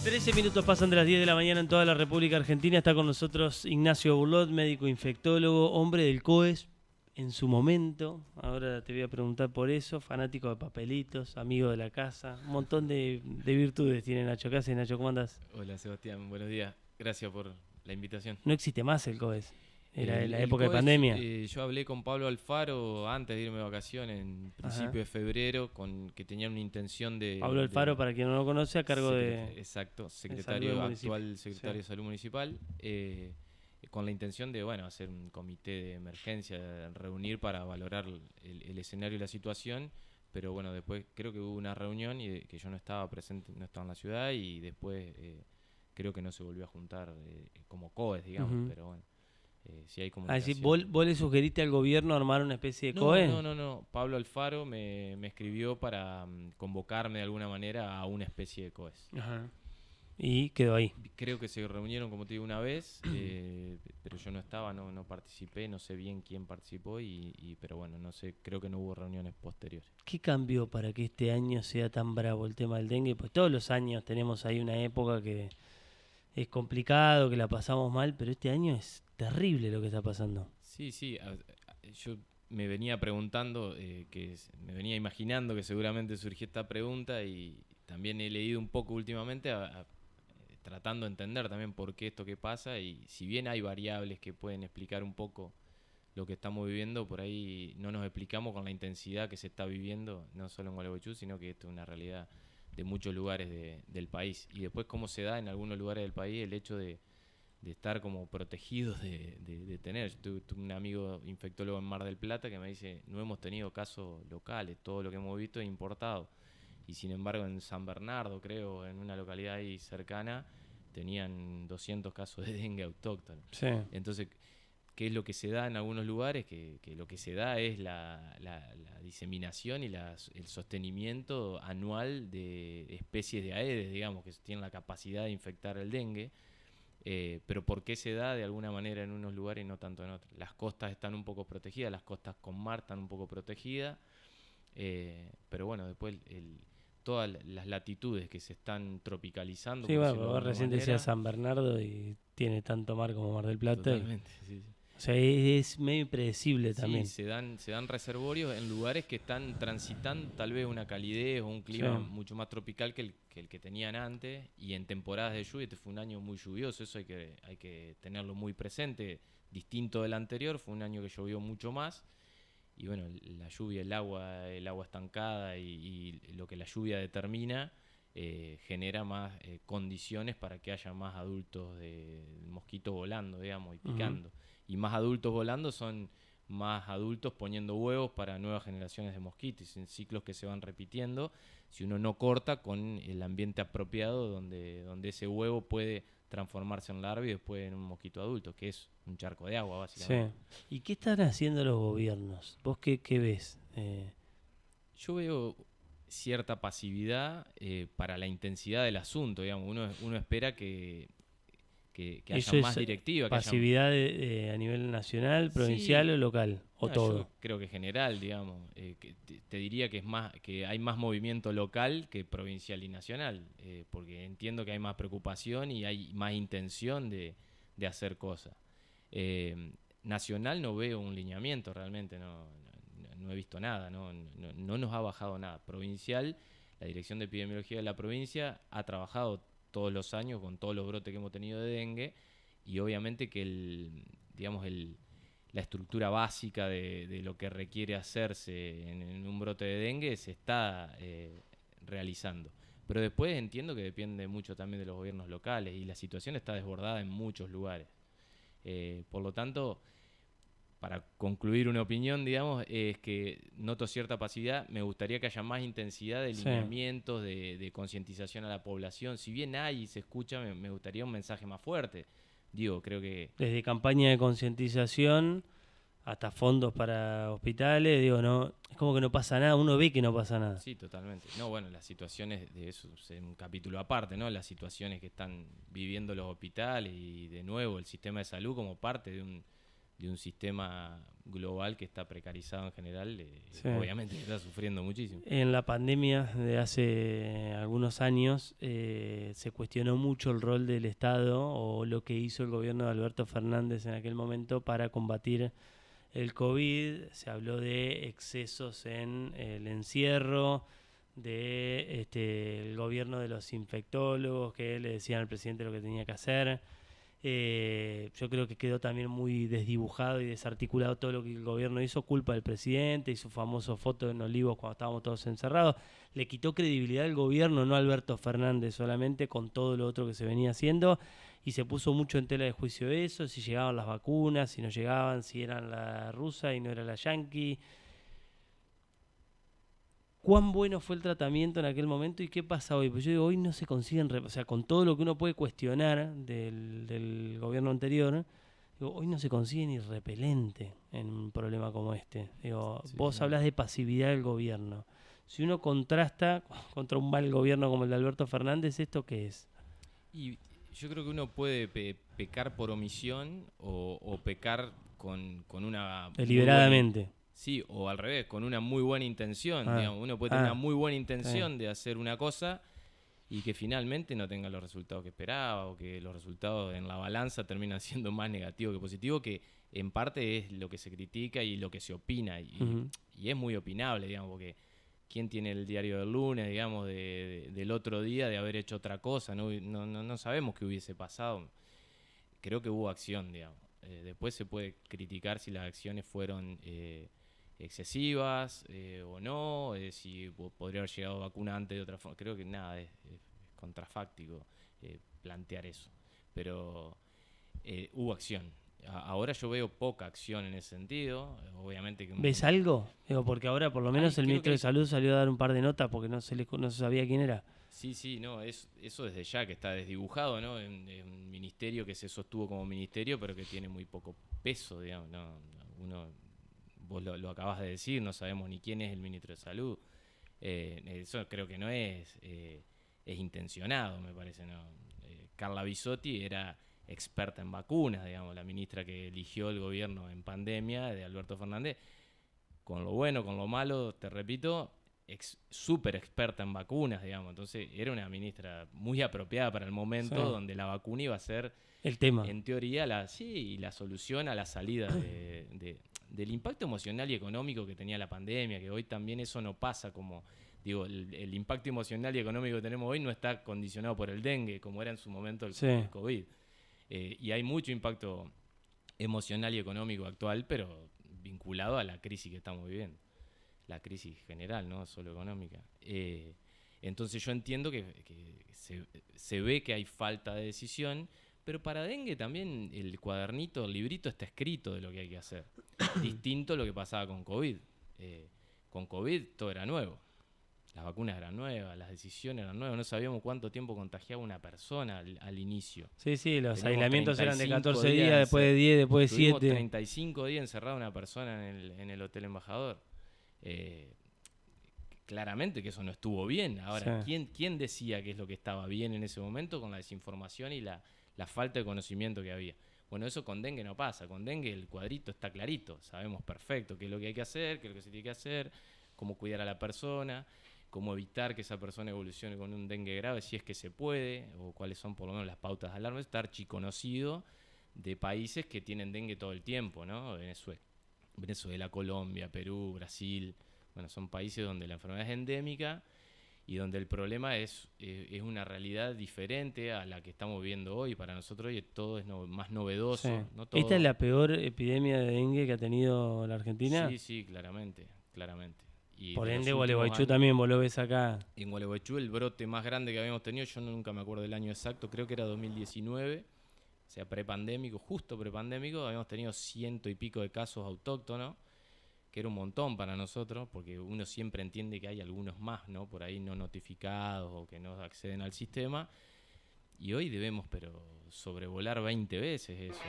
13 minutos pasan de las 10 de la mañana en toda la República Argentina. Está con nosotros Ignacio Burlot, médico infectólogo, hombre del COES en su momento. Ahora te voy a preguntar por eso. Fanático de papelitos, amigo de la casa. Un montón de virtudes tiene Nacho. ¿Qué haces, Nacho? ¿Cómo andás? Hola Sebastián, buenos días. Gracias por la invitación. No existe más el COES. Era en la El época de COES, pandemia. yo hablé con Pablo Alfaro antes de irme de vacaciones, en principio Ajá. de febrero, que tenían una intención de... Pablo Alfaro, para quien no lo conoce, a cargo de... Exacto, Salud secretario del municipio. actual, secretario Sí. de Salud Municipal, con la intención de, bueno, hacer un comité de emergencia, reunir para valorar el escenario y la situación. Pero bueno, después creo que hubo una reunión y que yo no estaba presente, no estaba en la ciudad, y después creo que no se volvió a juntar como COES, digamos, Uh-huh. pero bueno. Si hay Ah, sí, comunicación. ¿vos le sugeriste al gobierno armar una especie de No, COE? no. Pablo Alfaro me escribió para convocarme de alguna manera a una especie de COES. Ajá. Y quedó ahí. Creo que se reunieron, como te digo, una vez, pero yo no estaba, no participé, no sé bien quién participó, pero bueno, no sé, creo que no hubo reuniones posteriores. ¿Qué cambió para que este año sea tan bravo el tema del dengue? Pues todos los años tenemos ahí una época que es complicado, que la pasamos mal, pero este año es terrible lo que está pasando. Sí, yo me venía preguntando, me venía imaginando que seguramente surgió esta pregunta, y también he leído un poco últimamente tratando de entender también por qué esto que pasa, y si bien hay variables que pueden explicar un poco lo que estamos viviendo, por ahí no nos explicamos con la intensidad que se está viviendo, no solo en Gualeguaychú, sino que esto es una realidad de muchos lugares del país. Y después cómo se da en algunos lugares del país el hecho de estar como protegidos de tener. Yo tuve un amigo infectólogo en Mar del Plata que me dice, no hemos tenido casos locales, todo lo que hemos visto es importado. Y sin embargo en San Bernardo, creo, en una localidad ahí cercana, tenían 200 casos de dengue autóctono. Sí. Entonces, ¿qué es lo que se da en algunos lugares? Que lo que se da es la diseminación y el sostenimiento anual de especies de Aedes, digamos, que tienen la capacidad de infectar el dengue. Pero ¿por qué se da de alguna manera en unos lugares y no tanto en otros? Las costas están un poco protegidas, las costas con mar están un poco protegidas, pero bueno, después todas las latitudes que se están tropicalizando, Sí, por bueno, decirlo de vos alguna recién manera. decías San Bernardo y tiene tanto mar como Mar del Plata. Totalmente, sí. O sea, es medio impredecible Sí, también. se dan reservorios en lugares que están transitando tal vez una calidez o un clima Sí. mucho más tropical que el que tenían antes, y en temporadas de lluvia. Este fue un año muy lluvioso, eso hay que tenerlo muy presente. Distinto del anterior, fue un año que llovió mucho más, y bueno, la lluvia, el agua estancada y lo que la lluvia determina genera más condiciones para que haya más adultos de mosquito volando, digamos, y picando. Uh-huh. Y más adultos volando son más adultos poniendo huevos para nuevas generaciones de mosquitos, en ciclos que se van repitiendo si uno no corta con el ambiente apropiado donde ese huevo puede transformarse en larva y después en un mosquito adulto, que es un charco de agua básicamente. Sí. ¿Y qué están haciendo los gobiernos? ¿Vos qué ves? Yo veo cierta pasividad para la intensidad del asunto, digamos. Uno espera que haya ¿Eso más es directiva, que haya... pasividad a nivel nacional, provincial Sí, o local? ¿O no, todo? yo creo que general, digamos. Que te diría que es más, que hay más movimiento local que provincial y nacional, porque entiendo que hay más preocupación y hay más intención de hacer cosas. Nacional no veo un lineamiento realmente, no he visto nada, no nos ha bajado nada. Provincial, la Dirección de Epidemiología de la provincia ha trabajado todos los años con todos los brotes que hemos tenido de dengue, y obviamente que la estructura básica de lo que requiere hacerse en un brote de dengue se está realizando. Pero después entiendo que depende mucho también de los gobiernos locales, y la situación está desbordada en muchos lugares. Por lo tanto, para concluir una opinión, digamos, es que noto cierta pasividad. Me gustaría que haya más intensidad de Sí. lineamientos, de concientización a la población. Si bien hay y se escucha, me gustaría un mensaje más fuerte. Digo, creo que... Desde campaña de concientización hasta fondos para hospitales, digo, no, es como que no pasa nada, uno ve que no pasa nada. Sí, totalmente. No, bueno, las situaciones de eso es un capítulo aparte, ¿no? Las situaciones que están viviendo los hospitales y de nuevo el sistema de salud como parte un sistema global que está precarizado en general, Sí. obviamente está sufriendo muchísimo. En la pandemia de hace algunos años se cuestionó mucho el rol del Estado o lo que hizo el gobierno de Alberto Fernández en aquel momento para combatir el COVID. Se habló de excesos en el encierro, de el gobierno de los infectólogos que le decían al presidente lo que tenía que hacer. Yo creo que quedó también muy desdibujado y desarticulado todo lo que el gobierno hizo, culpa del presidente y su famoso foto en Olivos cuando estábamos todos encerrados. Le quitó credibilidad al gobierno, no a Alberto Fernández solamente, con todo lo otro que se venía haciendo, y se puso mucho en tela de juicio eso, si llegaban las vacunas, si no llegaban, si eran la rusa y no era la yanqui. ¿Cuán bueno fue el tratamiento en aquel momento y qué pasa hoy? Pues yo digo, hoy no se consiguen, o sea, con todo lo que uno puede cuestionar del gobierno anterior, digo, hoy no se consigue ni repelente en un problema como este. Digo, Sí, vos no. hablás de pasividad del gobierno. Si uno contrasta contra un mal gobierno como el de Alberto Fernández, ¿esto qué es? Y yo creo que uno puede pecar por omisión o pecar con una Deliberadamente. sí, o al revés, con una muy buena intención. Ah, Digamos, uno puede tener una muy buena está bien. intención de hacer una cosa y que finalmente no tenga los resultados que esperaba o que los resultados en la balanza terminan siendo más negativos que positivos, que en parte es lo que se critica y lo que se opina. Ujú. Y es muy opinable, digamos, porque ¿quién tiene el diario del lunes, digamos, del otro día de haber hecho otra cosa? No sabemos qué hubiese pasado. Creo que hubo acción, digamos. Después se puede criticar si las acciones fueron excesivas o no, si podría haber llegado vacuna antes de otra forma. Creo que nada, es contrafáctico plantear eso. Pero hubo acción. Ahora yo veo poca acción en ese sentido. Obviamente que ¿Ves algo? Digo, porque ahora por lo menos el creo ministro que de Salud salió a dar un par de notas porque no se sabía quién era. sí, no, eso desde ya que está desdibujado, ¿no? En un ministerio que se sostuvo como ministerio, pero que tiene muy poco peso, digamos, ¿no? Vos lo acabas de decir, no sabemos ni quién es el ministro de Salud. Eso creo que no es intencionado, me parece, ¿no? Carla Bisotti era experta en vacunas, digamos, la ministra que eligió el gobierno en pandemia de Alberto Fernández, con lo bueno, con lo malo, te repito, súper experta en vacunas, digamos. Entonces era una ministra muy apropiada para el momento Sí. donde la vacuna iba a ser, El tema. en teoría, la solución a la salida del impacto emocional y económico que tenía la pandemia, que hoy también eso no pasa como... Digo, el impacto emocional y económico que tenemos hoy no está condicionado por el dengue, como era en su momento el COVID. Y hay mucho impacto emocional y económico actual, pero vinculado a la crisis que estamos viviendo. La crisis general, no solo económica. Entonces yo entiendo que se ve que hay falta de decisión, pero para dengue también el cuadernito, el librito está escrito de lo que hay que hacer. Distinto a lo que pasaba con COVID. Con COVID todo era nuevo. Las vacunas eran nuevas, las decisiones eran nuevas, no sabíamos cuánto tiempo contagiaba una persona al inicio. Sí, los Teníamos aislamientos eran de 35 14 días, después de 10, después de Tuvimos 7. 35 días encerrada una persona en el Hotel Embajador. Claramente que eso no estuvo bien. Ahora, Sí. ¿quién decía que es lo que estaba bien en ese momento con la desinformación y la falta de conocimiento que había? Bueno, eso con dengue no pasa. Con dengue el cuadrito está clarito. Sabemos perfecto qué es lo que hay que hacer, qué es lo que se tiene que hacer, cómo cuidar a la persona, cómo evitar que esa persona evolucione con un dengue grave, si es que se puede, o cuáles son por lo menos las pautas de alarma. Está archiconocido de países que tienen dengue todo el tiempo, ¿no? Venezuela, Colombia, Perú, Brasil. Bueno, son países donde la enfermedad es endémica y donde el problema es una realidad diferente a la que estamos viviendo hoy. Para nosotros hoy todo es más novedoso. Sí. No todo. ¿Esta es la peor epidemia de dengue que ha tenido la Argentina? Sí, claramente. Y Por de los ende, últimos Gualeguaychú años, también, vos lo ves acá. en Gualeguaychú el brote más grande que habíamos tenido, yo nunca me acuerdo del año exacto, creo que era 2019, o sea, prepandémico, justo prepandémico, habíamos tenido 100 y pico de casos autóctonos, que era un montón para nosotros, porque uno siempre entiende que hay algunos más, ¿no? Por ahí no notificados o que no acceden al sistema. Y hoy debemos, pero sobrevolar 20 veces eso,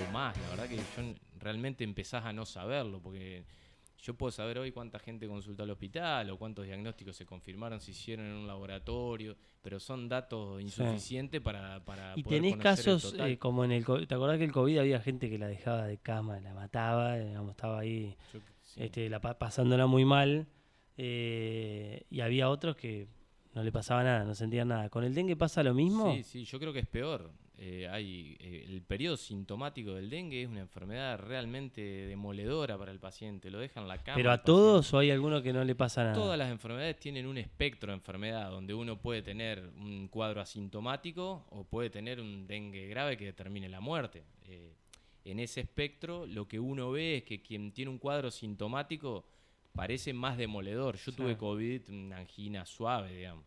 o más. La verdad que realmente empezás a no saberlo, porque yo puedo saber hoy cuánta gente consultó al hospital o cuántos diagnósticos se confirmaron, se hicieron en un laboratorio, pero son datos insuficientes para ¿Y poder tenés conocer el casos total. como en el COVID? ¿Te acordás que el COVID había gente que la dejaba de cama, la mataba, digamos, estaba ahí Sí. pasándola muy mal, y había otros que no le pasaba nada, no sentían nada? ¿Con el dengue pasa lo mismo? Sí, yo creo que es peor. El periodo sintomático del dengue es una enfermedad realmente demoledora para el paciente. Lo deja en la cama ¿Pero al a todos paciente. o hay alguno que no le pasa Todas nada? las enfermedades tienen un espectro de enfermedad donde uno puede tener un cuadro asintomático o puede tener un dengue grave que determine la muerte. En ese espectro lo que uno ve es que quien tiene un cuadro sintomático parece más demoledor. Yo Sí, tuve COVID, una angina suave, digamos.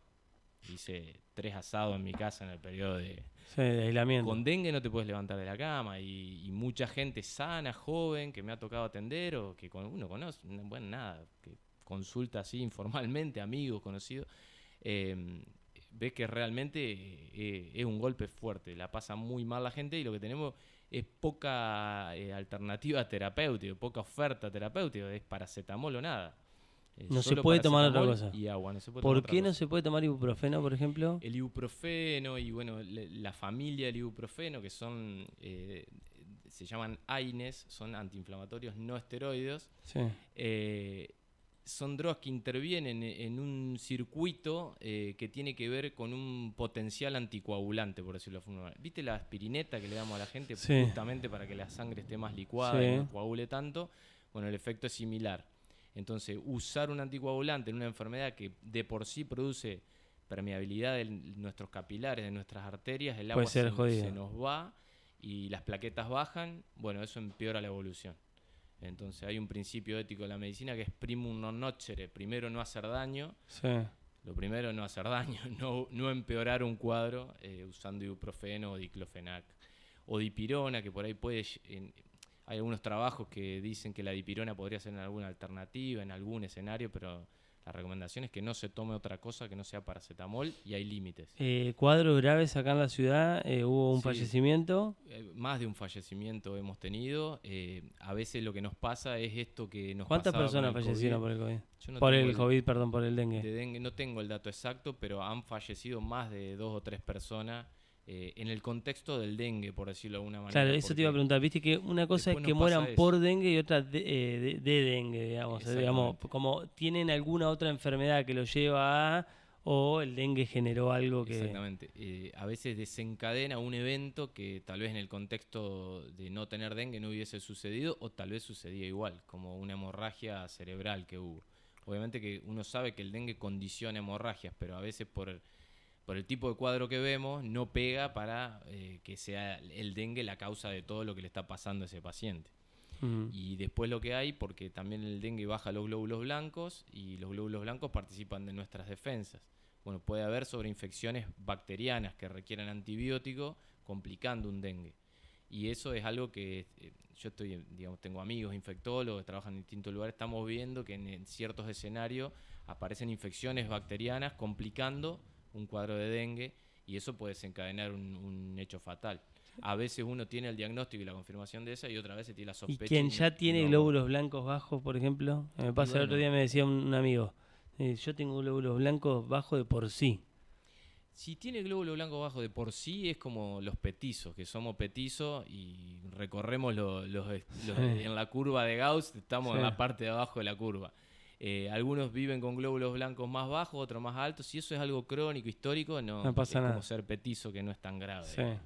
Hice 3 asados en mi casa en el periodo de... sí, de aislamiento. Con dengue no te puedes levantar de la cama y mucha gente sana, joven, que me ha tocado atender o que uno conoce, bueno, nada, que consulta así informalmente, amigos, conocidos, eh, ves que realmente es un golpe fuerte, la pasa muy mal la gente y lo que tenemos es poca alternativa terapéutica, poca oferta terapéutica, es paracetamol o nada. No se Solo puede tomar otra paracetamol cosa. y agua, no se puede tomar ¿Por otra qué no cosa. se puede tomar ibuprofeno, por ejemplo? El ibuprofeno y bueno, la familia del ibuprofeno, que son, se llaman AINES, son antiinflamatorios no esteroides, Sí. eh, son drogas que intervienen en un circuito que tiene que ver con un potencial anticoagulante, por decirlo de forma manera. ¿Viste la aspirineta que le damos a la gente Sí. justamente para que la sangre esté más licuada y Sí. no coagule tanto? Bueno, el efecto es similar. Entonces, usar un anticoagulante en una enfermedad que de por sí produce permeabilidad de nuestros capilares, de nuestras arterias, el Puede agua ser se jodido. nos va y las plaquetas bajan, bueno, eso empeora la evolución. Entonces hay un principio ético de la medicina que es primum non nocere, primero no hacer daño, Sí. lo primero no hacer daño, no empeorar un cuadro usando ibuprofeno o diclofenac o dipirona, que por ahí hay algunos trabajos que dicen que la dipirona podría ser en alguna alternativa, en algún escenario, pero la recomendación es que no se tome otra cosa que no sea paracetamol y hay límites. Cuadros graves acá en la ciudad, hubo un Sí, fallecimiento. más de un fallecimiento hemos tenido. A veces lo que nos pasa es esto que nos ¿Cuántas pasaba con personas el fallecieron COVID. por el COVID? Yo no Por tengo el COVID, perdón, por el dengue. de dengue, no tengo el dato exacto, pero han fallecido más de 2 o 3 personas en el contexto del dengue, por decirlo de alguna manera. Claro, eso te iba a Porque preguntar. Viste que una cosa es después que nos pasa mueran eso. por dengue y otra de dengue, digamos. Digamos, Exactamente. como tienen alguna otra enfermedad que lo lleva a, o el dengue generó algo que... Exactamente. A veces desencadena un evento que tal vez en el contexto de no tener dengue no hubiese sucedido o tal vez sucedía igual, como una hemorragia cerebral que hubo. Obviamente que uno sabe que el dengue condiciona hemorragias, pero a veces por el tipo de cuadro que vemos no pega para que sea el dengue la causa de todo lo que le está pasando a ese paciente. Mm. Y después lo que hay, porque también el dengue baja los glóbulos blancos y los glóbulos blancos participan de nuestras defensas. Bueno, puede haber sobreinfecciones bacterianas que requieren antibiótico, complicando un dengue. Y eso es algo que yo tengo amigos infectólogos que trabajan en distintos lugares, estamos viendo que en ciertos escenarios aparecen infecciones bacterianas complicando un cuadro de dengue y eso puede desencadenar un hecho fatal. A veces uno tiene el diagnóstico y la confirmación de esa y otra vez se tiene la ¿Y sospecha quien ya y tiene no aborda. glóbulos blancos bajos, por ejemplo? Me Y pasa el otro bueno, día, me decía un amigo, yo tengo glóbulos blancos bajos de por sí. si tiene glóbulo blanco bajo de por sí es como los petizos, que somos petizos y recorremos en la curva de Gauss, estamos Sí. en la parte de abajo de la curva. Algunos viven con glóbulos blancos más bajos, otros más altos. Si eso es algo crónico, histórico, no No pasa es como nada. ser petizo, que no es tan grave. Sí. Digamos.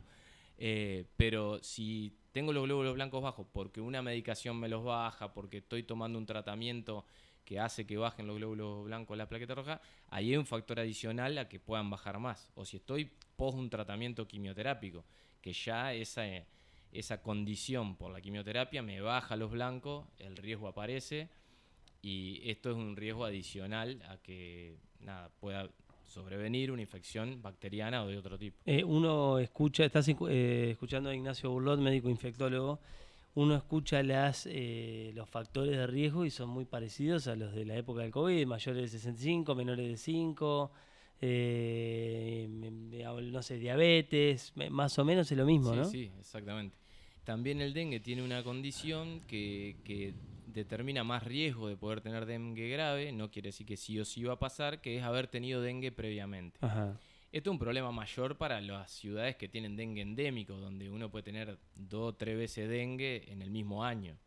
Pero si tengo los glóbulos blancos bajos porque una medicación me los baja, porque estoy tomando un tratamiento que hace que bajen los glóbulos blancos la plaqueta roja, ahí hay un factor adicional a que puedan bajar más. O si estoy post un tratamiento quimioterápico, que ya esa condición por la quimioterapia me baja los blancos, el riesgo aparece y esto es un riesgo adicional a que pueda sobrevenir una infección bacteriana o de otro tipo. Uno escucha, estás escuchando a Ignacio Burlot, médico infectólogo. Uno escucha los factores de riesgo y son muy parecidos a los de la época del COVID, mayores de 65, menores de 5, no sé, diabetes, más o menos es lo mismo, Sí, ¿no? sí, exactamente. También el dengue tiene una condición que determina más riesgo de poder tener dengue grave, no quiere decir que sí o sí va a pasar, que es haber tenido dengue previamente. Ajá. Esto es un problema mayor para las ciudades que tienen dengue endémico, donde uno puede tener 2 o 3 veces dengue en el mismo año.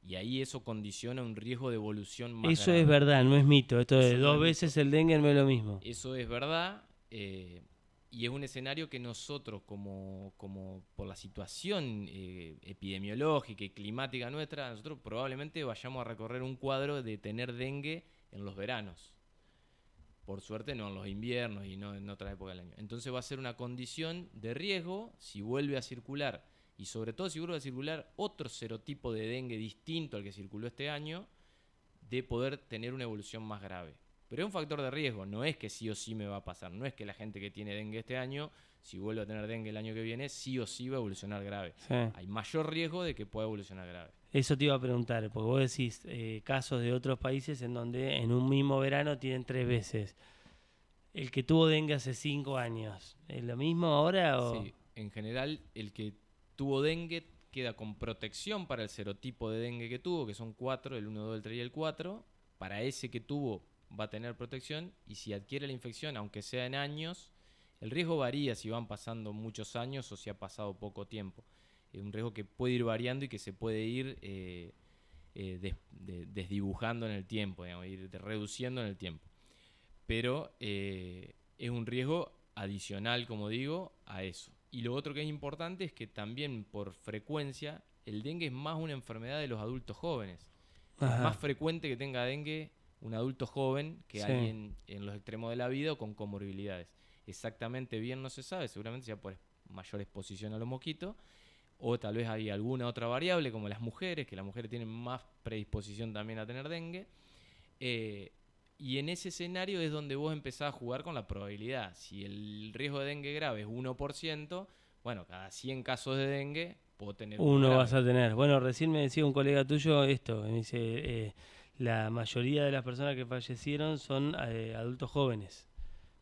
Y ahí eso condiciona un riesgo de evolución más Eso grave. es verdad, no es mito. Esto Eso de no 2 es veces mito. el dengue no es lo mismo. Eso es verdad, y es un escenario que nosotros, como por la situación epidemiológica y climática nuestra, nosotros probablemente vayamos a recorrer un cuadro de tener dengue en los veranos. Por suerte no en los inviernos y no en otra época del año. Entonces va a ser una condición de riesgo si vuelve a circular, y sobre todo si vuelve a circular otro serotipo de dengue distinto al que circuló este año, de poder tener una evolución más grave. Pero es un factor de riesgo, no es que sí o sí me va a pasar, no es que la gente que tiene dengue este año, si vuelve a tener dengue el año que viene, sí o sí va a evolucionar grave. Sí. Hay mayor riesgo de que pueda evolucionar grave. Eso te iba a preguntar, porque vos decís casos de otros países en donde en un mismo verano tienen 3 veces. El que tuvo dengue hace 5 años, ¿es lo mismo ahora o...? Sí, en general el que tuvo dengue queda con protección para el serotipo de dengue que tuvo, que son 4, el 1, 2, el 3 y el 4. Para ese que tuvo va a tener protección, y si adquiere la infección, aunque sea en años, el riesgo varía si van pasando muchos años o si ha pasado poco tiempo. Es un riesgo que puede ir variando y que se puede ir desdibujando en el tiempo, digamos, ir reduciendo en el tiempo. Pero es un riesgo adicional, como digo, a eso. Y lo otro que es importante es que también por frecuencia el dengue es más una enfermedad de los adultos jóvenes. Ajá. Es más frecuente que tenga dengue un adulto joven que Sí. alguien en los extremos de la vida o con comorbilidades. Exactamente bien no se sabe, seguramente sea por mayor exposición a los mosquitos, o tal vez hay alguna otra variable como las mujeres, que las mujeres tienen más predisposición también a tener dengue. Y en ese escenario es donde vos empezás a jugar con la probabilidad. Si el riesgo de dengue grave es 1%, bueno, cada 100 casos de dengue puedo tener uno Uno grave. vas a tener. Bueno, recién me decía un colega tuyo esto, me dice, la mayoría de las personas que fallecieron son adultos jóvenes,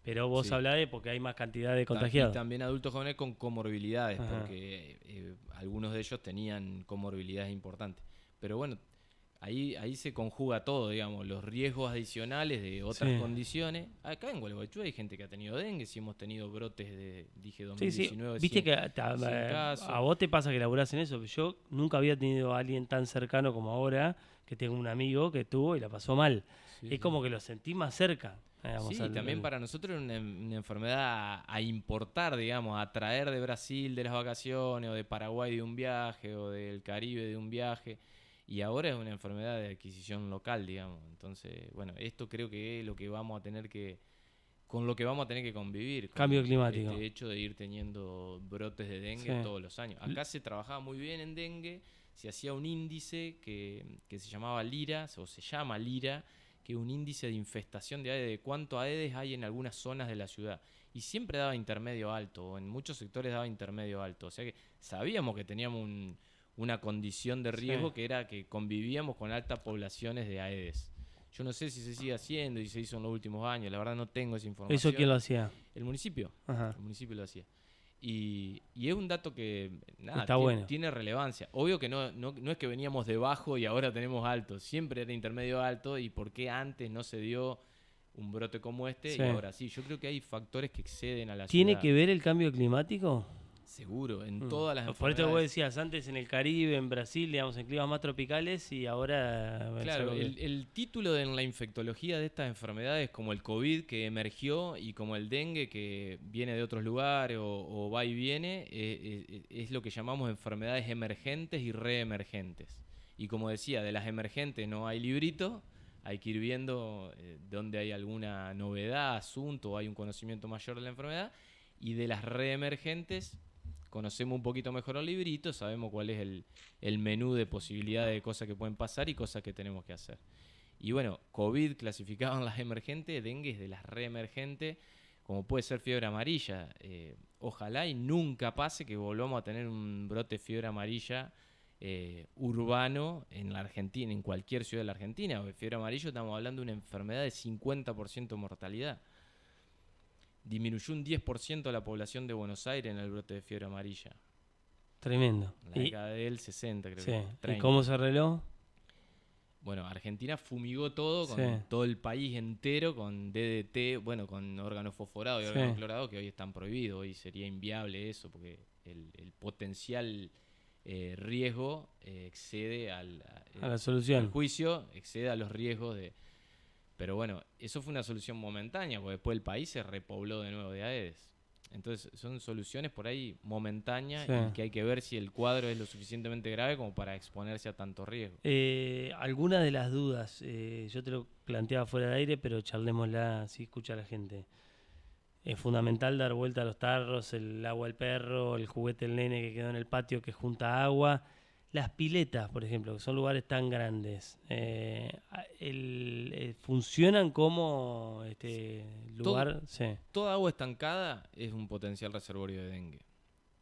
pero vos Sí. hablás de porque hay más cantidad de Y contagiados. también adultos jóvenes con comorbilidades, Ajá. porque algunos de ellos tenían comorbilidades importantes. Pero bueno, ahí se conjuga todo, digamos, los riesgos adicionales de otras Sí. condiciones. Acá en Gualeguaychú hay gente que ha tenido dengue, si hemos tenido brotes de, dije, Sí, sí. 2019, Viste 100, que 100 casos. a vos te pasa que laburás en eso. Yo nunca había tenido a alguien tan cercano como ahora, que tengo un amigo que tuvo y la pasó mal. Sí, Es sí. como que lo sentí más cerca. Sí, también para nosotros es una enfermedad a importar, digamos, a traer de Brasil de las vacaciones, o de Paraguay de un viaje, o del Caribe de un viaje. Y ahora es una enfermedad de adquisición local, digamos. Entonces, bueno, esto creo que es lo que vamos a tener que, con lo que vamos a tener que convivir. Con Cambio climático. este hecho de ir teniendo brotes de dengue Sí. todos los años. Acá se trabajaba muy bien en dengue, se hacía un índice que se llamaba LIRA, o se llama LIRA, que es un índice de infestación de Aedes, de cuánto Aedes hay en algunas zonas de la ciudad. Y siempre daba intermedio alto, o en muchos sectores daba intermedio alto. O sea que sabíamos que teníamos una condición de riesgo, Sí. que era que convivíamos con altas poblaciones de Aedes. Yo no sé si se sigue haciendo y se hizo en los últimos años, la verdad no tengo esa información. ¿Eso quién lo hacía? El municipio. Ajá. El municipio lo hacía. Y es un dato que nada, Está bueno. tiene relevancia. Obvio que no es que veníamos de bajo y ahora tenemos alto. Siempre era intermedio alto. ¿Y por qué antes no se dio un brote como este? Sí. Y ahora sí. Yo creo que hay factores que exceden a la ¿Tiene ciudad. que ver el cambio climático? Seguro, en todas las Por enfermedades. esto que vos decías antes en el Caribe, en Brasil, digamos, en climas más tropicales y ahora... es Claro, algo que- el título en la infectología de estas enfermedades, como el COVID que emergió y como el dengue que viene de otros lugares o va y viene, es lo que llamamos enfermedades emergentes y reemergentes. Y como decía, de las emergentes no hay librito, hay que ir viendo dónde hay alguna novedad, asunto, o hay un conocimiento mayor de la enfermedad. Y de las reemergentes conocemos un poquito mejor el librito, sabemos cuál es el menú de posibilidades de cosas que pueden pasar y cosas que tenemos que hacer. Y bueno, COVID clasificado en las emergentes, dengue es de las reemergentes, como puede ser fiebre amarilla. Ojalá y nunca pase que volvamos a tener un brote de fiebre amarilla urbano en la Argentina, en cualquier ciudad de la Argentina. Porque fiebre amarilla estamos hablando de una enfermedad de 50% de mortalidad. Disminuyó un 10% la población de Buenos Aires en el brote de fiebre amarilla. Tremendo. En la década del 60, creo sí. que. ¿Y 30. cómo se arregló? Bueno, Argentina fumigó todo, con Sí. todo el país entero, con DDT, bueno, con órgano fosforado y Sí. órgano clorado, que hoy están prohibidos. Hoy sería inviable eso, porque el potencial riesgo excede A la el solución. perjuicio, excede a los riesgos de... Pero bueno, eso fue una solución momentánea, porque después el país se repobló de nuevo de Aedes. Entonces son soluciones por ahí momentáneas Sí. y que hay que ver si el cuadro es lo suficientemente grave como para exponerse a tanto riesgo. Alguna de las dudas, yo te lo planteaba fuera de aire, pero charlémosla así escucha la gente. Es fundamental dar vuelta a los tarros, el agua al perro, el juguete del nene que quedó en el patio que junta agua. Las piletas, por ejemplo, que son lugares tan grandes, ¿funcionan como Todo, lugar? Sí. Toda agua estancada es un potencial reservorio de dengue,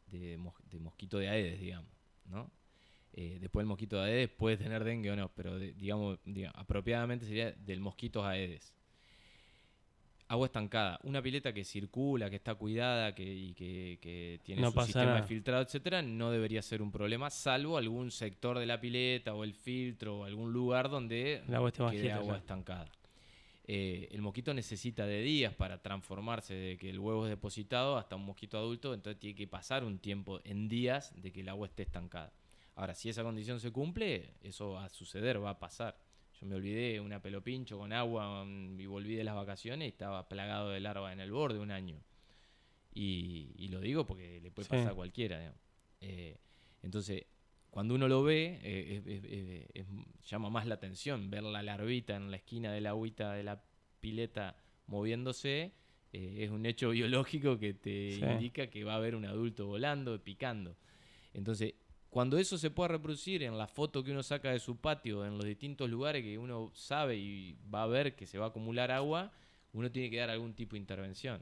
de mosquito de Aedes, digamos, ¿no? Después el mosquito de Aedes puede tener dengue o no, pero digamos, apropiadamente sería del mosquito Aedes. Agua estancada, una pileta que circula, que está cuidada que tiene No su pasa sistema de nada. filtrado, etcétera, no debería ser un problema, salvo algún sector de la pileta o el filtro o algún lugar donde El agua esté más quede quieta, agua claro. estancada. El mosquito necesita de días para transformarse de que el huevo es depositado hasta un mosquito adulto, entonces tiene que pasar un tiempo en días de que el agua esté estancada. Ahora, si esa condición se cumple, eso va a suceder, va a pasar. Yo me olvidé una pelopincho con agua y volví de las vacaciones y estaba plagado de larvas en el borde un año. Y lo digo porque le puede Sí. pasar a cualquiera, digamos. Entonces, cuando uno lo ve, llama más la atención ver la larvita en la esquina de la agüita de la pileta moviéndose. Es un hecho biológico que te Sí. indica que va a haber un adulto volando, picando. Entonces, cuando eso se pueda reproducir en la foto que uno saca de su patio, en los distintos lugares que uno sabe y va a ver que se va a acumular agua, uno tiene que dar algún tipo de intervención.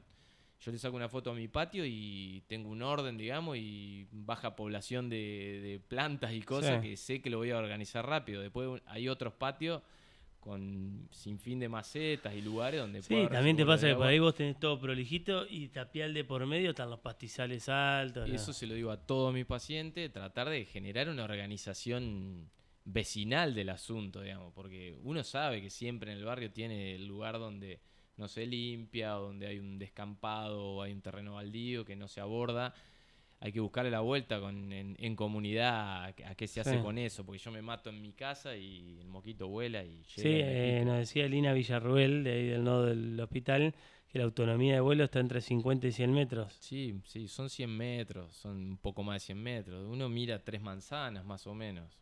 Yo le saco una foto a mi patio y tengo un orden, digamos, y baja población de plantas y cosas Sí. que sé que lo voy a organizar rápido. Después hay otros patios con sin fin de macetas y lugares donde puede Sí, haber también te reservorios pasa de que por agua. ahí vos tenés todo prolijito y tapial de por medio están los pastizales altos. Eso se lo digo a todos mis pacientes, tratar de generar una organización vecinal del asunto, digamos, porque uno sabe que siempre en el barrio tiene el lugar donde no se limpia, o donde hay un descampado, o hay un terreno baldío que no se aborda. Hay que buscarle la vuelta en comunidad a qué se Sí. hace con eso, porque yo me mato en mi casa y el mosquito vuela y Sí, llega y me pica. nos decía Lina Villarruel, de ahí del nodo del hospital, que la autonomía de vuelo está entre 50 y 100 metros. Sí, sí, son 100 metros, son un poco más de 100 metros. Uno mira 3 manzanas más o menos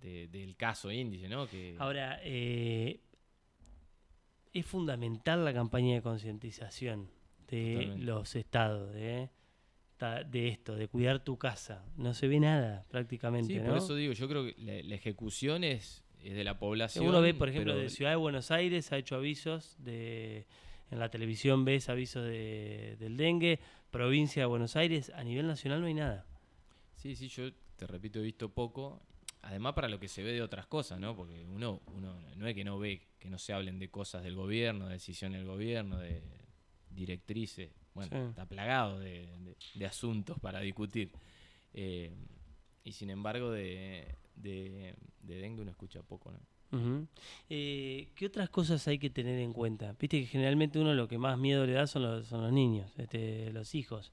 del caso índice, ¿no? Que Ahora, es fundamental la campaña de concientización de totalmente. los estados, de esto, de cuidar tu casa. No se ve nada Sí, prácticamente, por ¿no? eso digo, yo creo que la ejecución es de la Uno ve, población, por ejemplo, pero de Ciudad de Buenos Aires, ha hecho avisos en la televisión ves avisos del dengue, provincia de Buenos Aires, a nivel nacional no hay nada. sí, sí, yo te repito, he visto poco. Además para lo que se ve de otras cosas, ¿no? Porque uno no es que no ve que no se hablen de cosas del gobierno, de decisiones del gobierno, de directrices. Bueno, Sí. está plagado de asuntos para discutir. Eh, y sin embargo de dengue uno escucha poco, ¿no? Ujú. ¿Qué otras cosas hay que tener en cuenta? Viste que generalmente uno lo que más miedo le da son los niños, los hijos.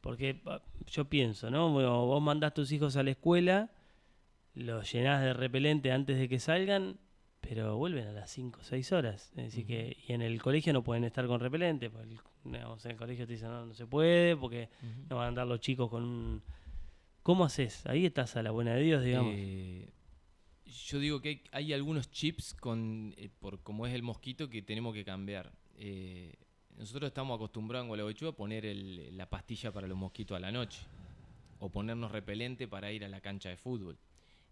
Porque yo pienso, ¿no? Bueno, vos mandás tus hijos a la escuela, los llenás de repelente antes de que salgan, pero vuelven a las 5 o 6 horas. Es decir, Ujú, y en el colegio no pueden estar con repelente. Porque, digamos, en el colegio te dicen, no, no se puede, porque ujú. no van a andar los chicos con un... ¿Cómo haces? Ahí estás a la buena de Dios, digamos. Yo digo que hay algunos chips por como es el mosquito que tenemos que cambiar. Nosotros estamos acostumbrados en Gualeguaychú a poner la pastilla para los mosquitos a la noche o ponernos repelente para ir a la cancha de fútbol.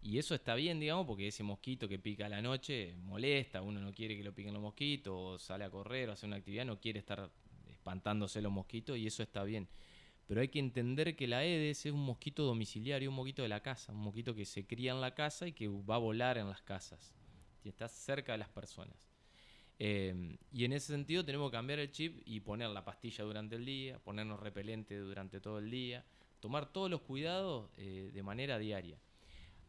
Y eso está bien, digamos, porque ese mosquito que pica a la noche molesta, uno no quiere que lo piquen los mosquitos, o sale a correr o hacer una actividad, no quiere estar espantándose los mosquitos y eso está bien. Pero hay que entender que la Aedes es un mosquito domiciliario, un mosquito de la casa, un mosquito que se cría en la casa y que va a volar en las casas, y está cerca de las personas. Y en ese sentido tenemos que cambiar el chip y poner la pastilla durante el día, ponernos repelente durante todo el día, tomar todos los cuidados de manera diaria.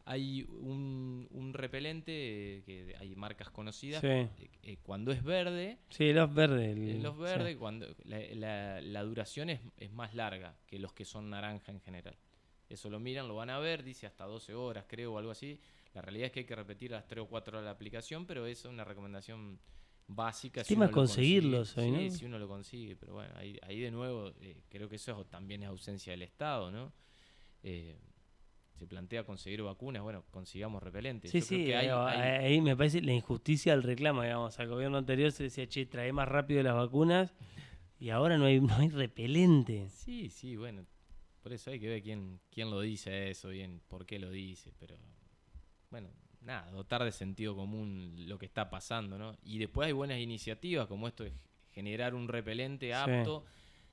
Hay un repelente que hay marcas conocidas. Sí. Cuando es verde, Sí, el off verde. el off verde, Sí. cuando la duración es más larga que los que son naranja en general. Eso lo miran, lo van a ver, dice hasta 12 horas, creo, o algo así. La realidad es que hay que repetir las 3 o 4 horas la aplicación, pero eso es una recomendación básica. El Si tema uno es lo consigue, conseguirlos hoy, sí, ¿no? si uno lo consigue, pero bueno, ahí de nuevo creo que eso también es ausencia del Estado, ¿no? Eh, Se plantea conseguir vacunas, bueno, consigamos repelentes. Sí, Yo creo sí, que hay ahí me parece la injusticia del reclamo, digamos. Al gobierno anterior se decía, che, trae más rápido las vacunas y ahora no hay repelente. Sí, sí, bueno, por eso hay que ver quién lo dice eso, bien, por qué lo dice, pero bueno, nada, dotar de sentido común lo que está pasando, ¿no? Y después hay buenas iniciativas como esto de generar un repelente Sí. apto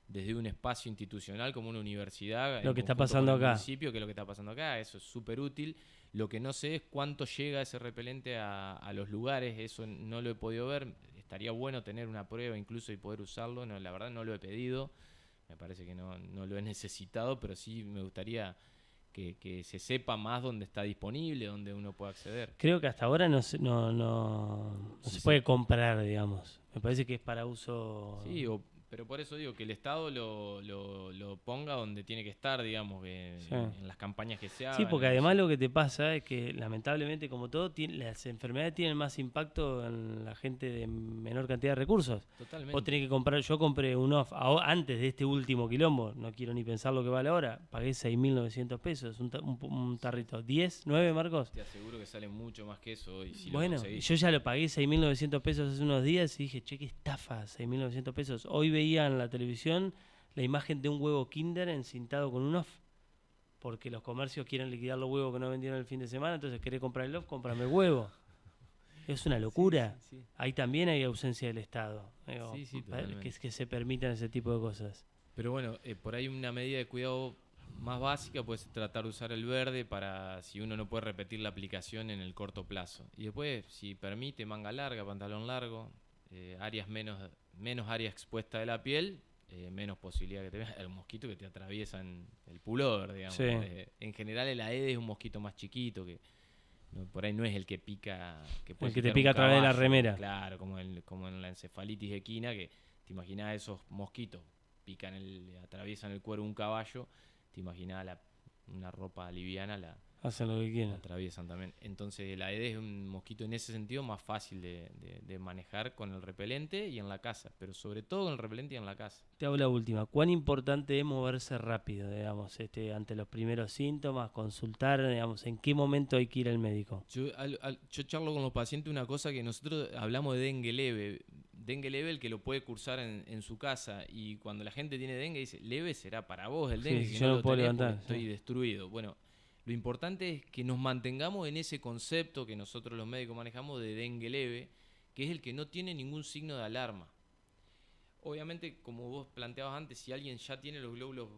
desde un espacio institucional como una universidad Lo en que está conjunto con pasando el acá. municipio, que es lo que está pasando acá, eso es súper útil. Lo que no sé es cuánto llega ese repelente a los lugares, eso no lo he podido ver. Estaría bueno tener una prueba incluso y poder usarlo, no, la verdad no lo he pedido, me parece que no lo he necesitado, pero sí me gustaría que se sepa más dónde está disponible, dónde uno puede acceder. Creo que hasta ahora no Sí, se sí. puede comprar, digamos. Me parece que es para uso... Sí, pero por eso digo que el Estado lo ponga donde tiene que estar, digamos, que Sí. en las campañas que se Sí, hagan. porque En además lo que te pasa es que lamentablemente, como todo, las enfermedades tienen más impacto en la gente de menor cantidad de recursos. Vos Totalmente. tenés que comprar, yo compré un off antes de este último quilombo, no quiero ni pensar lo que vale ahora, pagué 6.900 pesos, un tarrito. ¿10? ¿9, Marcos? Te aseguro que sale mucho más que eso hoy si lo Bueno, conseguís. yo ya lo pagué 6.900 pesos hace unos días y dije, che, qué estafa, 6.900 pesos. Hoy veía en la televisión la imagen de un huevo Kinder encintado con un off. Porque los comercios quieren liquidar los huevos que no vendieron el fin de semana, entonces querés comprar el off, cómprame el huevo. Es una locura. Sí, sí, Ahí también hay ausencia del Estado. Digo, sí, totalmente. que se permitan ese tipo de cosas. Pero bueno, por ahí una medida de cuidado más básica puede ser tratar de usar el verde para si uno no puede repetir la aplicación en el corto plazo. Y después, si permite, manga larga, pantalón largo, áreas menos área expuesta de la piel, menos posibilidad que te vea el mosquito que te atraviesan el pullover, digamos. Sí. En general el Aedes es un mosquito más chiquito que por ahí no es el que pica, que puede El que te picar pica un a través de la caballo, remera. claro, como en la encefalitis equina, que te imaginás esos mosquitos atraviesan el cuero de un caballo, te imaginás una ropa liviana, Hacen lo que la quieren. atraviesan también. Entonces el Aedes es un mosquito en ese sentido más fácil de manejar con el repelente y en la casa, pero sobre todo con el repelente y en la casa. Te hago la última. ¿Cuán importante es moverse rápido, digamos, ante los primeros síntomas, consultar, digamos, en qué momento hay que ir al médico? Yo charlo con los pacientes una cosa que nosotros hablamos de dengue leve. Dengue leve el que lo puede cursar en su casa, y cuando la gente tiene dengue dice, leve será para vos el dengue, Sí, que yo no no lo puedo tenés levantar, porque estoy sí. destruido. Bueno, lo importante es que nos mantengamos en ese concepto que nosotros los médicos manejamos de dengue leve, que es el que no tiene ningún signo de alarma. Obviamente, como vos planteabas antes, si alguien ya tiene los glóbulos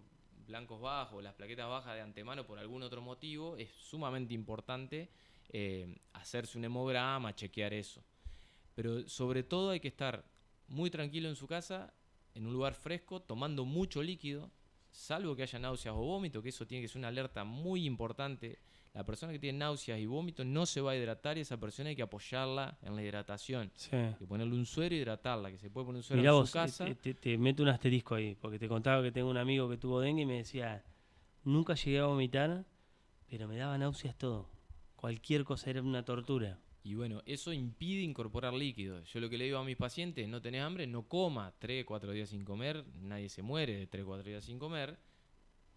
blancos bajos, las plaquetas bajas de antemano por algún otro motivo, es sumamente importante hacerse un hemograma, chequear eso. Pero sobre todo hay que estar muy tranquilo en su casa, en un lugar fresco, tomando mucho líquido, salvo que haya náuseas o vómito, que eso tiene que ser una alerta muy importante. La persona que tiene náuseas y vómitos no se va a hidratar, y esa persona hay que apoyarla en la hidratación. Sí. Hay que ponerle un suero y hidratarla, que se puede poner un suero Mirá en vos, su casa. te meto un asterisco ahí, porque te contaba que tengo un amigo que tuvo dengue y me decía, nunca llegué a vomitar, pero me daba náuseas todo. Cualquier cosa era una tortura. Y bueno, eso impide incorporar líquidos. Yo lo que le digo a mis pacientes, no tenés hambre, no coma 3, 4 días sin comer, nadie se muere de 3, 4 días sin comer,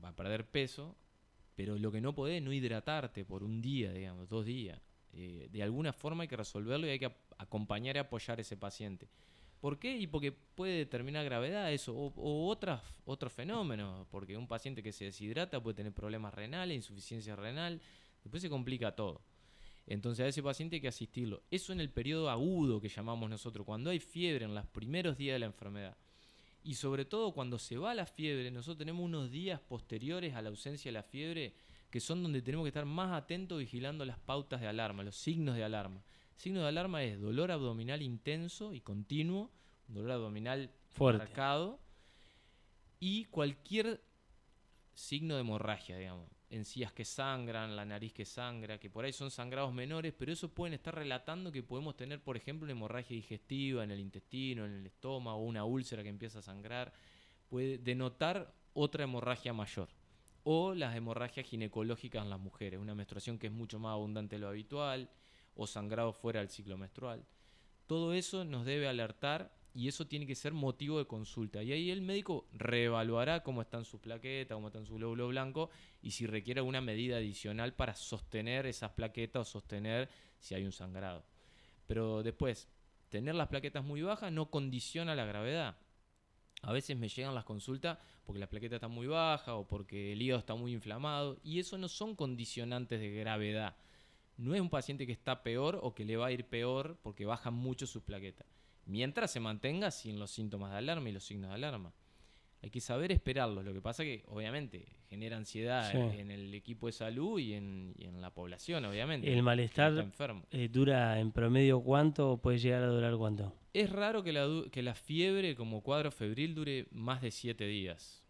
va a perder peso, pero lo que no podés es no hidratarte por un día, digamos, 2 días. De alguna forma hay que resolverlo y hay que acompañar y apoyar a ese paciente. ¿Por qué? Y porque puede determinar gravedad eso, o otros fenómenos, porque un paciente que se deshidrata puede tener problemas renales, insuficiencia renal, después se complica todo. Entonces a ese paciente hay que asistirlo. Eso en el periodo agudo que llamamos nosotros, cuando hay fiebre en los primeros días de la enfermedad. Y sobre todo cuando se va la fiebre, nosotros tenemos unos días posteriores a la ausencia de la fiebre que son donde tenemos que estar más atentos vigilando las pautas de alarma, los signos de alarma. Signo de alarma es dolor abdominal intenso y continuo, dolor abdominal Fuerte. marcado, y cualquier signo de hemorragia, digamos. encías que sangran, la nariz que sangra, que por ahí son sangrados menores, pero eso pueden estar relatando que podemos tener, por ejemplo, una hemorragia digestiva en el intestino, en el estómago, una úlcera que empieza a sangrar. Puede denotar otra hemorragia mayor. O las hemorragias ginecológicas en las mujeres, una menstruación que es mucho más abundante de lo habitual, o sangrado fuera del ciclo menstrual. Todo eso nos debe alertar y eso tiene que ser motivo de consulta. Y ahí el médico reevaluará cómo están sus plaquetas, cómo están sus glóbulos blancos y si requiere alguna medida adicional para sostener esas plaquetas o sostener si hay un sangrado. Pero después, tener las plaquetas muy bajas no condiciona la gravedad. A veces me llegan las consultas porque la plaqueta está muy baja o porque el hígado está muy inflamado y eso no son condicionantes de gravedad. No es un paciente que está peor o que le va a ir peor porque bajan mucho sus plaquetas. Mientras se mantenga sin los síntomas de alarma y los signos de alarma. Hay que saber esperarlos. Lo que pasa que obviamente genera ansiedad en el equipo de salud y en la población, obviamente. ¿El malestar dura en promedio cuánto o puede llegar a durar cuánto? Es raro que la fiebre como cuadro febril dure más de 7 días.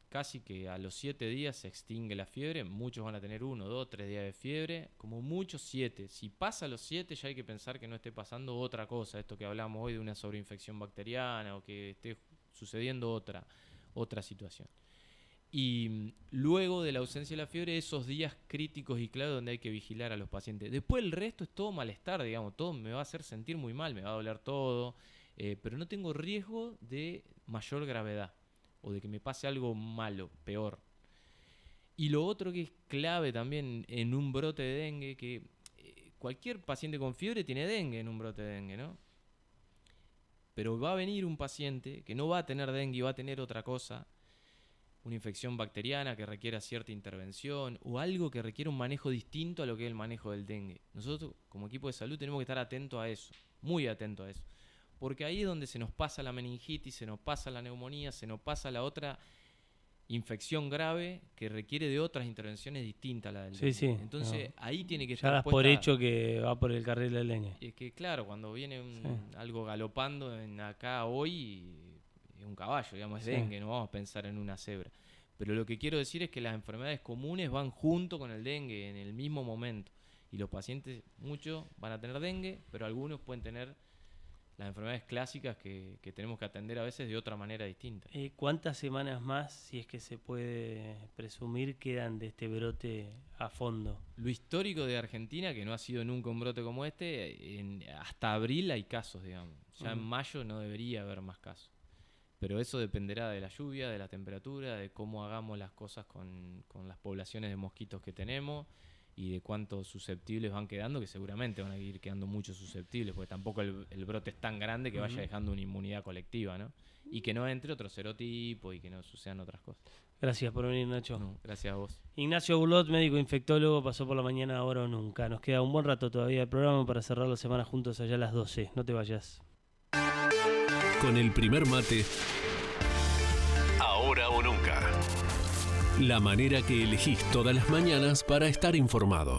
Casi que a los 7 días se extingue la fiebre. Muchos van a tener 1, 2, 3 días de fiebre. Como muchos 7. Si pasa los 7 ya hay que pensar que no esté pasando otra cosa. Esto que hablamos hoy de una sobreinfección bacteriana o que esté sucediendo otra situación. Y luego de la ausencia de la fiebre, esos días críticos y claros donde hay que vigilar a los pacientes. Después el resto es todo malestar, digamos, todo me va a hacer sentir muy mal, me va a doler todo, pero no tengo riesgo de mayor gravedad o de que me pase algo malo, peor. Y lo otro que es clave también en un brote de dengue, que cualquier paciente con fiebre tiene dengue en un brote de dengue, ¿no? Pero va a venir un paciente que no va a tener dengue y va a tener otra cosa, una infección bacteriana que requiera cierta intervención o algo que requiera un manejo distinto a lo que es el manejo del dengue. Nosotros, como equipo de salud, tenemos que estar atentos a eso, muy atentos a eso. Porque ahí es donde se nos pasa la meningitis, se nos pasa la neumonía, se nos pasa la otra infección grave que requiere de otras intervenciones distintas a la del dengue. Sí. Entonces, ahí tiene que estar ya das por hecho que va por el carril del dengue. Es que, claro, cuando viene algo galopando acá hoy, es un caballo, digamos, es dengue, no vamos a pensar en una cebra. Pero lo que quiero decir es que las enfermedades comunes van junto con el dengue en el mismo momento. Y los pacientes, muchos van a tener dengue, pero algunos pueden tener las enfermedades clásicas que tenemos que atender a veces de otra manera distinta. ¿Cuántas semanas más, si es que se puede presumir, quedan de este brote a fondo? Lo histórico de Argentina, que no ha sido nunca un brote como este, hasta abril hay casos, digamos. Ya en mayo no debería haber más casos. Pero eso dependerá de la lluvia, de la temperatura, de cómo hagamos las cosas con las poblaciones de mosquitos que tenemos y de cuántos susceptibles van quedando, que seguramente van a ir quedando muchos susceptibles, porque tampoco el brote es tan grande que vaya dejando una inmunidad colectiva, ¿no? Y que no entre otro serotipo y que no sucedan otras cosas. Gracias por venir, Nacho. No, gracias a vos. Ignacio Burlot, médico infectólogo, pasó por la mañana, ahora o nunca. Nos queda un buen rato todavía de programa para cerrar la semana juntos allá a las 12. No te vayas. Con el primer mate, ahora o nunca. La manera que elegís todas las mañanas para estar informado.